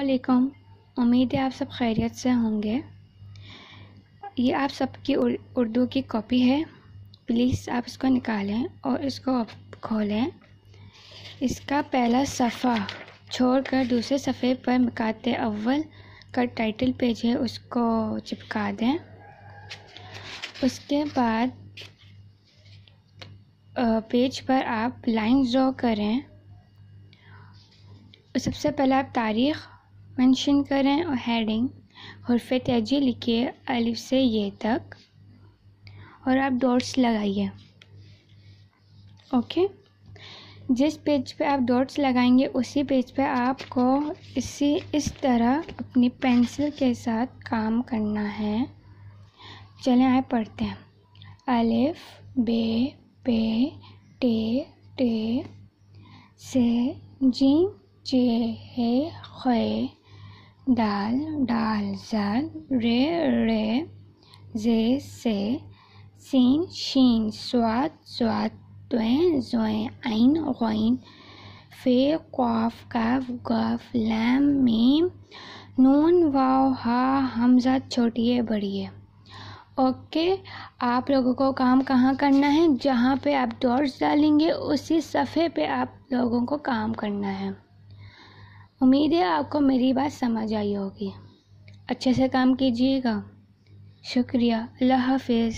علیکم، امید ہے آپ سب خیریت سے ہوں گے۔ یہ آپ سب کی اردو کی کاپی ہے، پلیز آپ اس کو نکالیں اور اس کو کھولیں۔ اس کا پہلا صفحہ چھوڑ کر دوسرے صفحے پر مکالمے اول کا ٹائٹل پیج ہے، اس کو چپکا دیں۔ اس کے بعد پیج پر آپ لائن ڈرا کریں۔ سب سے پہلے آپ تاریخ منشن کریں اور ہیڈنگ حرف تہجی لکھیے الف سے یہ تک، اور آپ ڈاٹس لگائیے۔ اوکے، جس پیج پہ آپ ڈاٹس لگائیں گے اسی پیج پہ آپ کو اس طرح اپنی پینسل کے ساتھ کام کرنا ہے۔ چلیں آئے پڑھتے ہیں۔ الف ب پ ٹ ٹ ث ج چ ح خ دال ڈال ذال ر ڑ ز ث سین شین صاد ضاد ط ظ عین غین ف قاف کاف قاف لام میم نون واو ہا حمزہ چھوٹی ہے بڑی ہے۔ اوکے، آپ لوگوں کو کام کہاں کرنا ہے؟ جہاں پہ آپ ڈاٹس ڈالیں گے اسی صفحے پہ آپ لوگوں کو کام کرنا ہے۔ امید ہے آپ کو میری بات سمجھ آئی ہوگی۔ اچھے سے کام کیجیے گا۔ شکریہ، اللہ حافظ۔